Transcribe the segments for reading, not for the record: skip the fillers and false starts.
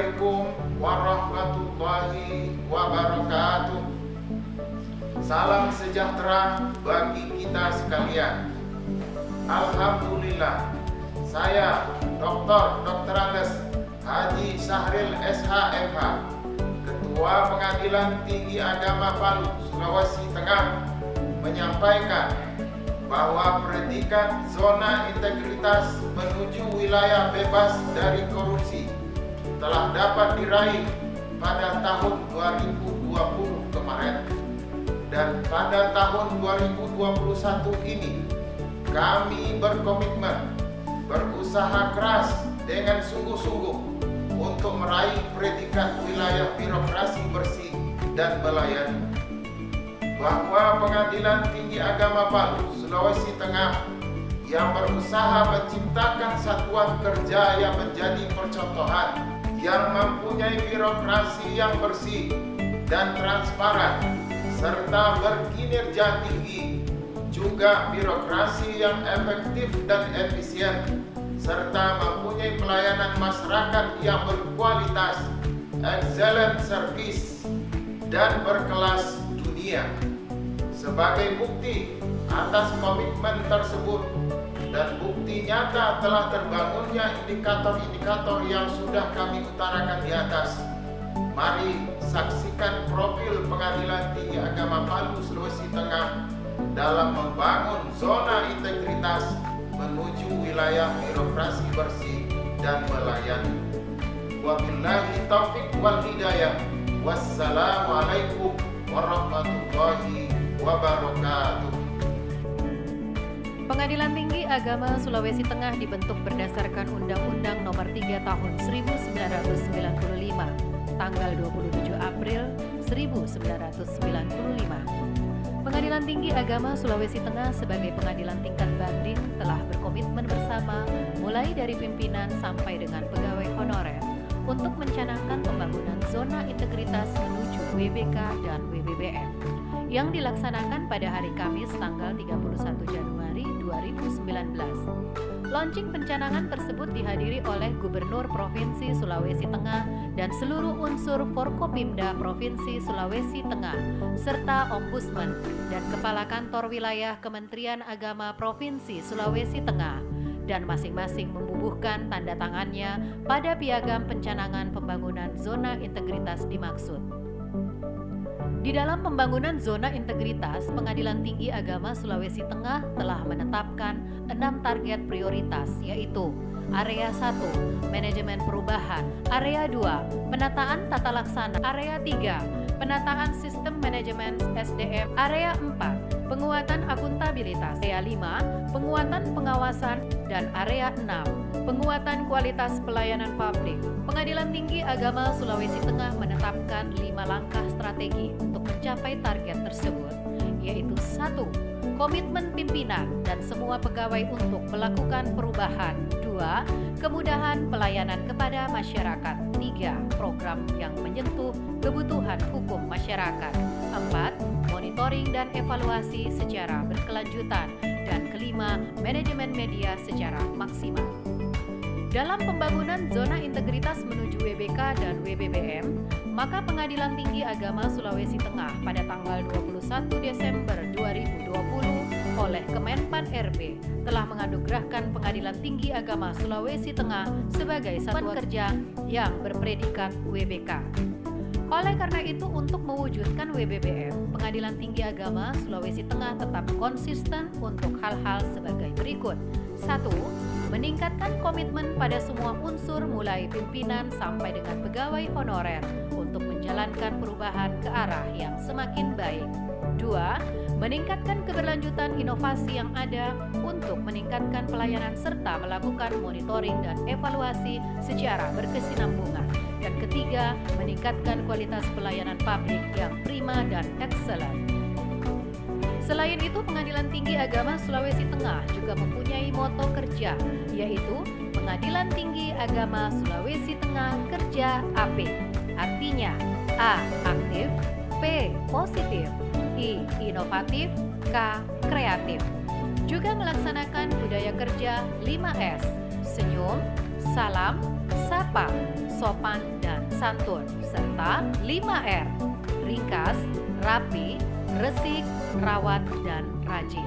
Assalamualaikum warahmatullahi wabarakatuh. Salam sejahtera bagi kita sekalian. Alhamdulillah, saya Dr. Andes Haji Sahril SH.MH, Ketua Pengadilan Tinggi Agama Palu, Sulawesi Tengah, menyampaikan bahwa predikat zona integritas menuju wilayah bebas dari korupsi telah dapat diraih pada tahun 2020 kemarin. Dan pada tahun 2021 ini kami berkomitmen berusaha keras dengan sungguh-sungguh untuk meraih predikat wilayah birokrasi bersih dan melayani. Bahwa Pengadilan Tinggi Agama Palu, Sulawesi Tengah yang berusaha menciptakan satuan kerja yang menjadi percontohan, yang mempunyai birokrasi yang bersih dan transparan, serta berkinerja tinggi, juga birokrasi yang efektif dan efisien, serta mempunyai pelayanan masyarakat yang berkualitas, excellent service, dan berkelas dunia. Sebagai bukti atas komitmen tersebut dan bukti nyata telah terbangunnya indikator-indikator yang sudah kami utarakan di atas, mari saksikan profil Pengadilan Tinggi Agama Palu, Sulawesi Tengah dalam membangun zona integritas menuju wilayah birokrasi bersih dan melayani. Wabillahi taufiq wal hidayah. Wassalamualaikum warahmatullahi wabarakatuh. Pengadilan Tinggi Agama Sulawesi Tengah dibentuk berdasarkan Undang-Undang Nomor 3 Tahun 1995, tanggal 27 April 1995. Pengadilan Tinggi Agama Sulawesi Tengah sebagai pengadilan tingkat banding telah berkomitmen bersama, mulai dari pimpinan sampai dengan pegawai honorer, untuk mencanangkan pembangunan zona integritas menuju WBK dan WBBM yang dilaksanakan pada hari Kamis tanggal 31 Januari 2019. Launching pencanangan tersebut dihadiri oleh Gubernur Provinsi Sulawesi Tengah dan seluruh unsur Forkopimda Provinsi Sulawesi Tengah, serta Ombudsman dan Kepala Kantor Wilayah Kementerian Agama Provinsi Sulawesi Tengah, dan masing-masing membubuhkan tanda tangannya pada piagam pencanangan pembangunan zona integritas dimaksud. Di dalam pembangunan zona integritas, Pengadilan Tinggi Agama Sulawesi Tengah telah menetapkan 6 target prioritas, yaitu Area 1, Manajemen Perubahan, Area 2, Penataan Tata Laksana, Area 3, Penataan Sistem Manajemen SDM, Area 4, Penguatan Akuntabilitas, Area 5, Penguatan Pengawasan, dan Area 6, Penguatan Kualitas Pelayanan Publik. Pengadilan Tinggi Agama Sulawesi Tengah menetapkan 5 langkah strategi untuk mencapai target tersebut, yaitu 1. Komitmen pimpinan dan semua pegawai untuk melakukan perubahan. 2. Kemudahan pelayanan kepada masyarakat. 3. Program yang menyentuh kebutuhan hukum masyarakat. 4. Monitoring dan evaluasi secara berkelanjutan. Dan kelima, manajemen media secara maksimal. Dalam pembangunan zona integritas menuju WBK dan WBBM, maka Pengadilan Tinggi Agama Sulawesi Tengah pada tanggal 21 Desember 2020 oleh Kemenpan RB telah menganugerahkan Pengadilan Tinggi Agama Sulawesi Tengah sebagai satuan kerja yang berpredikat WBK. Oleh karena itu, untuk mewujudkan WBBM, Pengadilan Tinggi Agama Sulawesi Tengah tetap konsisten untuk hal-hal sebagai berikut. 1. Meningkatkan komitmen pada semua unsur mulai pimpinan sampai dengan pegawai honorer untuk menjalankan perubahan ke arah yang semakin baik. 2. Meningkatkan keberlanjutan inovasi yang ada untuk meningkatkan pelayanan serta melakukan monitoring dan evaluasi secara berkesinambungan. Dan ketiga, meningkatkan kualitas pelayanan publik yang prima dan excellent. Selain itu, Pengadilan Tinggi Agama Sulawesi Tengah juga mempunyai moto kerja, yaitu Pengadilan Tinggi Agama Sulawesi Tengah Kerja AP. Artinya A. Aktif, P. Positif, I. Inovatif, K. Kreatif. Juga melaksanakan budaya kerja 5S: senyum, salam, sapa, sopan dan santun, serta 5R, ringkas, rapi, resik, rawat, dan rajin.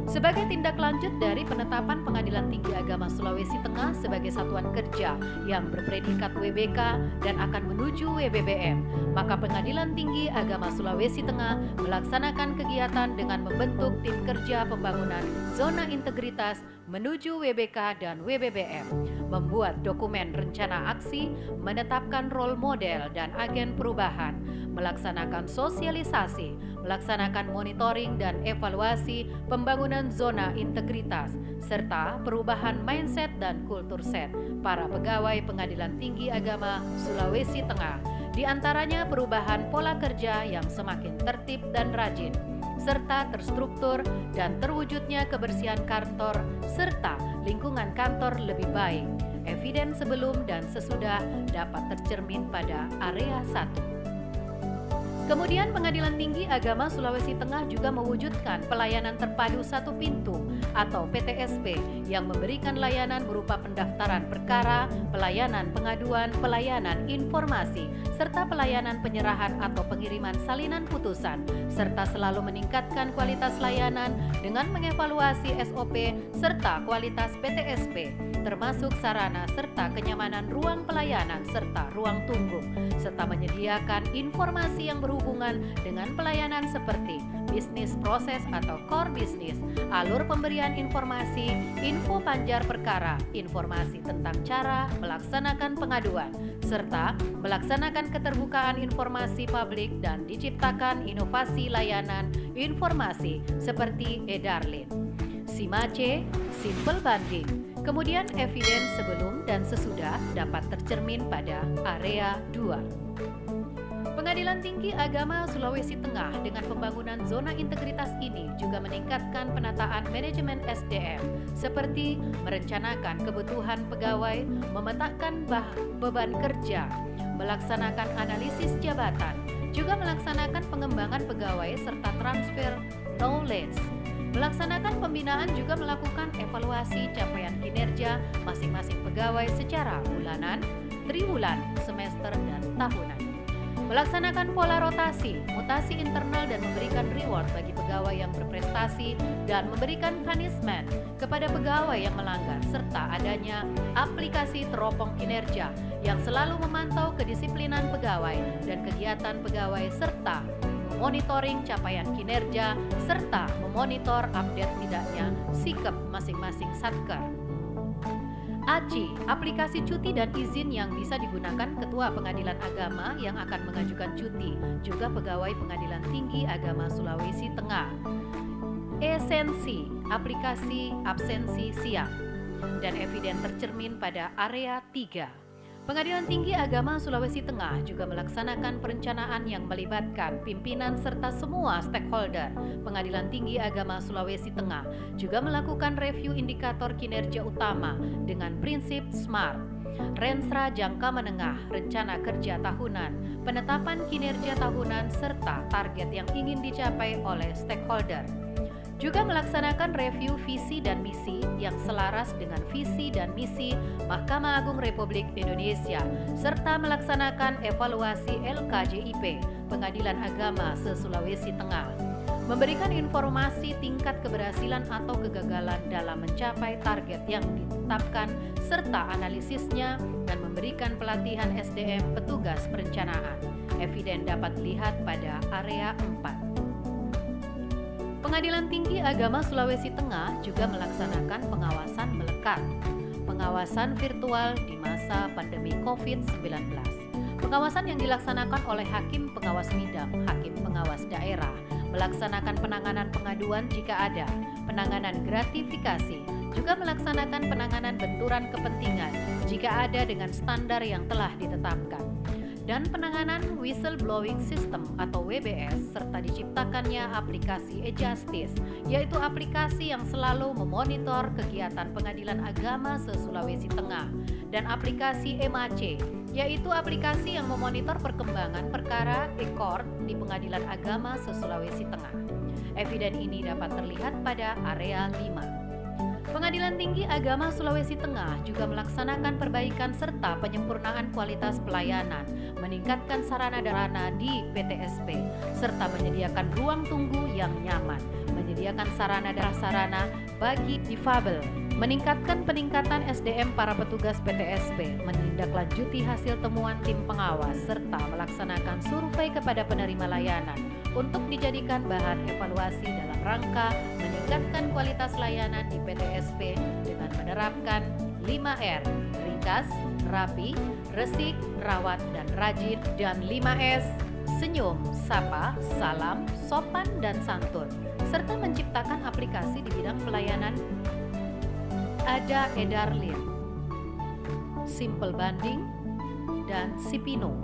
Sebagai tindak lanjut dari penetapan Pengadilan Tinggi Agama Sulawesi Tengah sebagai satuan kerja yang berpredikat WBK dan akan menuju WBBM, maka Pengadilan Tinggi Agama Sulawesi Tengah melaksanakan kegiatan dengan membentuk tim kerja pembangunan zona integritas menuju WBK dan WBBM, membuat dokumen rencana aksi, menetapkan role model dan agen perubahan, melaksanakan sosialisasi, melaksanakan monitoring dan evaluasi pembangunan zona integritas, serta perubahan mindset dan kultur set para pegawai Pengadilan Tinggi Agama Sulawesi Tengah, di antaranya perubahan pola kerja yang semakin tertib dan rajin, serta terstruktur dan terwujudnya kebersihan kantor serta lingkungan kantor lebih baik. Evidens sebelum dan sesudah dapat tercermin pada area 1. Kemudian Pengadilan Tinggi Agama Sulawesi Tengah juga mewujudkan pelayanan terpadu satu pintu atau PTSP yang memberikan layanan berupa pendaftaran perkara, pelayanan pengaduan, pelayanan informasi, serta pelayanan penyerahan atau pengiriman salinan putusan, serta selalu meningkatkan kualitas layanan dengan mengevaluasi SOP serta kualitas PTSP, termasuk sarana serta kenyamanan ruang pelayanan serta ruang tunggu, serta menyediakan informasi yang berhubungan dengan pelayanan seperti bisnis proses atau core bisnis, alur pemberian informasi, info panjar perkara, informasi tentang cara melaksanakan pengaduan, serta melaksanakan keterbukaan informasi publik dan diciptakan inovasi layanan informasi seperti e-Darlin, SIMACE, Simple Banding. Kemudian evidens sebelum dan sesudah dapat tercermin pada area 2. Pengadilan Tinggi Agama Sulawesi Tengah dengan pembangunan zona integritas ini juga meningkatkan penataan manajemen SDM seperti merencanakan kebutuhan pegawai, memetakan beban kerja, melaksanakan analisis jabatan, juga melaksanakan pengembangan pegawai serta transfer knowledge. Melaksanakan pembinaan juga melakukan evaluasi capaian kinerja masing-masing pegawai secara bulanan, triwulan, semester, dan tahunan. Melaksanakan pola rotasi, mutasi internal dan memberikan reward bagi pegawai yang berprestasi dan memberikan punishment kepada pegawai yang melanggar, serta adanya aplikasi teropong kinerja yang selalu memantau kedisiplinan pegawai dan kegiatan pegawai serta monitoring capaian kinerja serta memonitor update tidaknya sikap masing-masing satker. ACI, aplikasi cuti dan izin yang bisa digunakan Ketua Pengadilan Agama yang akan mengajukan cuti, juga pegawai Pengadilan Tinggi Agama Sulawesi Tengah. Esensi, aplikasi absensi siang, dan eviden tercermin pada area 3. Pengadilan Tinggi Agama Sulawesi Tengah juga melaksanakan perencanaan yang melibatkan pimpinan serta semua stakeholder. Pengadilan Tinggi Agama Sulawesi Tengah juga melakukan review indikator kinerja utama dengan prinsip SMART, Renstra Jangka Menengah, Rencana Kerja Tahunan, Penetapan Kinerja Tahunan, serta target yang ingin dicapai oleh stakeholder. Juga melaksanakan review visi dan misi yang selaras dengan visi dan misi Mahkamah Agung Republik Indonesia, serta melaksanakan evaluasi LKJIP Pengadilan Agama se-Sulawesi Tengah, memberikan informasi tingkat keberhasilan atau kegagalan dalam mencapai target yang ditetapkan serta analisisnya, dan memberikan pelatihan SDM petugas perencanaan. Eviden dapat dilihat pada area 4. Pengadilan Tinggi Agama Sulawesi Tengah juga melaksanakan pengawasan melekat, pengawasan virtual di masa pandemi COVID-19. Pengawasan yang dilaksanakan oleh Hakim Pengawas Bidang, Hakim Pengawas Daerah, melaksanakan penanganan pengaduan jika ada, penanganan gratifikasi, juga melaksanakan penanganan benturan kepentingan jika ada dengan standar yang telah ditetapkan, dan penanganan whistleblowing system atau WBS, serta diciptakannya aplikasi e-Justice, yaitu aplikasi yang selalu memonitor kegiatan pengadilan agama se-Sulawesi Tengah, dan aplikasi EMACE, yaitu aplikasi yang memonitor perkembangan perkara e-court di pengadilan agama se-Sulawesi Tengah. Eviden ini dapat terlihat pada area 5. Pengadilan Tinggi Agama Sulawesi Tengah juga melaksanakan perbaikan serta penyempurnaan kualitas pelayanan, meningkatkan sarana dan prasarana di PTSP, serta menyediakan ruang tunggu yang nyaman, menyediakan sarana dan prasarana bagi difabel, meningkatkan peningkatan SDM para petugas PTSP, menindaklanjuti hasil temuan tim pengawas, serta melaksanakan survei kepada penerima layanan untuk dijadikan bahan evaluasi dalam rangka meningkatkan kualitas layanan di PTSP dengan menerapkan 5R, ringkas, rapi, resik, rawat, dan rajin, dan 5S, senyum, sapa, salam, sopan, dan santun, serta menciptakan aplikasi di bidang pelayanan ada Edarlin, Simple Banding, dan Sipino.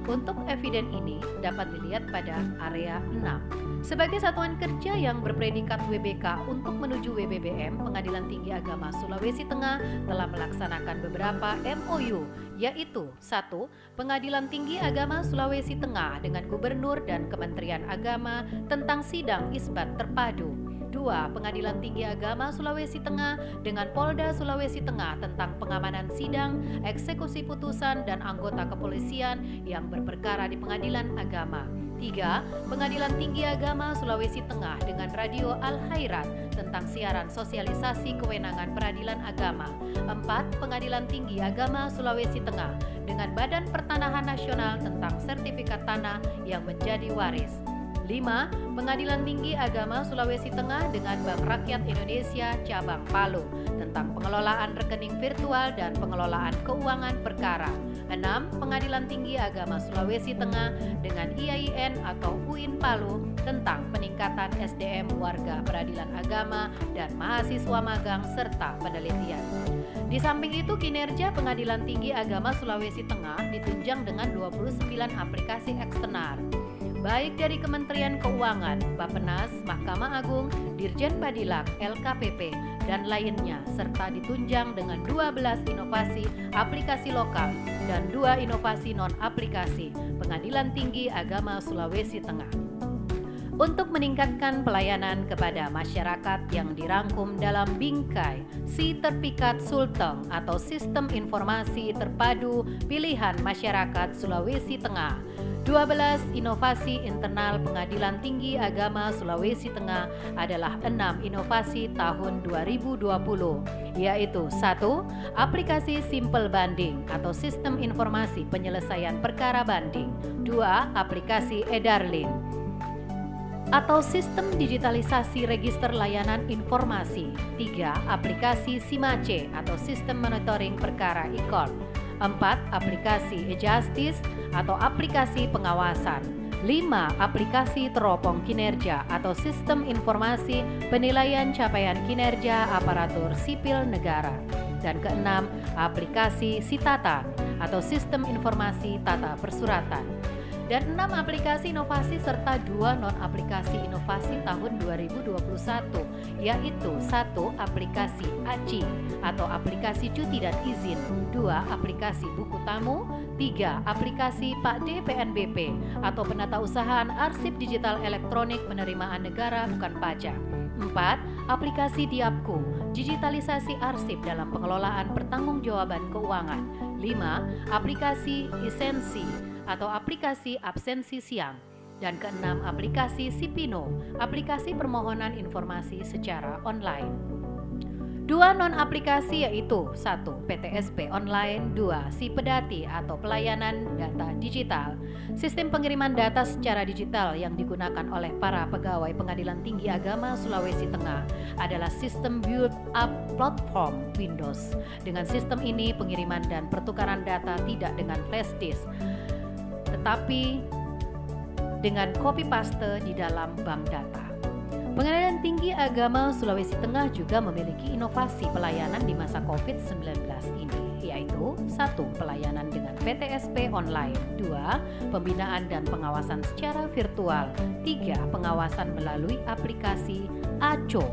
Untuk eviden ini dapat dilihat pada area 6. Sebagai satuan kerja yang berpredikat WBK untuk menuju WBBM, Pengadilan Tinggi Agama Sulawesi Tengah telah melaksanakan beberapa MOU, yaitu 1. Pengadilan Tinggi Agama Sulawesi Tengah dengan Gubernur dan Kementerian Agama tentang sidang isbat terpadu. 2. Pengadilan Tinggi Agama Sulawesi Tengah dengan Polda Sulawesi Tengah tentang pengamanan sidang, eksekusi putusan, dan anggota kepolisian yang berperkara di Pengadilan Agama. 3. Pengadilan Tinggi Agama Sulawesi Tengah dengan Radio Al-Khairat tentang siaran sosialisasi kewenangan peradilan agama. 4. Pengadilan Tinggi Agama Sulawesi Tengah dengan Badan Pertanahan Nasional tentang sertifikat tanah yang menjadi waris. 5. Pengadilan Tinggi Agama Sulawesi Tengah dengan Bank Rakyat Indonesia Cabang Palu tentang pengelolaan rekening virtual dan pengelolaan keuangan perkara. 6. Pengadilan Tinggi Agama Sulawesi Tengah dengan IAIN atau UIN Palu tentang peningkatan SDM warga peradilan agama dan mahasiswa magang serta penelitian. Di samping itu, kinerja Pengadilan Tinggi Agama Sulawesi Tengah ditunjang dengan 29 aplikasi eksternal, baik dari Kementerian Keuangan, Bappenas, Mahkamah Agung, Dirjen Badilak, LKPP, dan lainnya, serta ditunjang dengan 12 inovasi aplikasi lokal dan 2 inovasi non-aplikasi Pengadilan Tinggi Agama Sulawesi Tengah. Untuk meningkatkan pelayanan kepada masyarakat yang dirangkum dalam bingkai Si Terpikat Sulteng atau Sistem Informasi Terpadu Pilihan Masyarakat Sulawesi Tengah, 12 inovasi internal Pengadilan Tinggi Agama Sulawesi Tengah adalah 6 inovasi tahun 2020, yaitu 1. Aplikasi Simple Banding atau Sistem Informasi Penyelesaian Perkara Banding. 2. Aplikasi Edarlin atau Sistem Digitalisasi Register Layanan Informasi. 3. Aplikasi Simace atau Sistem Monitoring Perkara e-Court. 4. Aplikasi e-Justice atau aplikasi pengawasan. 5. Aplikasi teropong kinerja atau Sistem Informasi Penilaian Capaian Kinerja Aparatur Sipil Negara. Dan ke-6, aplikasi Sitata atau Sistem Informasi Tata Persuratan. Dan 6 aplikasi inovasi serta 2 non-aplikasi inovasi tahun 2021, yaitu 1. Aplikasi ACI atau aplikasi cuti dan izin. 2. Aplikasi buku tamu. 3. Aplikasi Pakde PNBP atau penatausahaan arsip digital elektronik penerimaan negara bukan pajak. 4. Aplikasi Diapku, digitalisasi arsip dalam pengelolaan pertanggungjawaban keuangan. 5. Aplikasi Isensi atau aplikasi absensi siang. Dan ke-6, aplikasi Sipino, aplikasi permohonan informasi secara online. 2 non-aplikasi yaitu 1. PTSP online, 2. Sipedati atau pelayanan data digital, sistem pengiriman data secara digital yang digunakan oleh para pegawai Pengadilan Tinggi Agama Sulawesi Tengah adalah sistem build-up platform Windows. Dengan sistem ini, pengiriman dan pertukaran data tidak dengan flash disk, tetapi dengan copy paste di dalam bank data. Pengadilan Tinggi Agama Sulawesi Tengah juga memiliki inovasi pelayanan di masa COVID-19 ini, yaitu 1. Pelayanan dengan PTSP online. 2. Pembinaan dan pengawasan secara virtual. 3. Pengawasan melalui aplikasi ACO.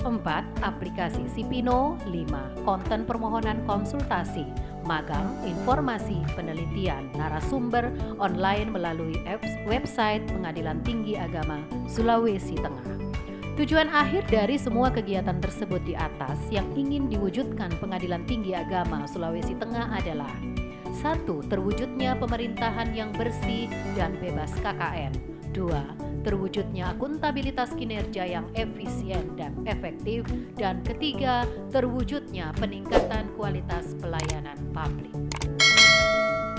4. Aplikasi Sipino. 5. Konten permohonan konsultasi, magang, informasi, penelitian, narasumber online melalui website Pengadilan Tinggi Agama Sulawesi Tengah. Tujuan akhir dari semua kegiatan tersebut di atas yang ingin diwujudkan Pengadilan Tinggi Agama Sulawesi Tengah adalah: 1. Terwujudnya pemerintahan yang bersih dan bebas KKN. 2. Terwujudnya akuntabilitas kinerja yang efisien dan efektif. Dan ketiga, terwujudnya peningkatan kualitas pelayanan publik.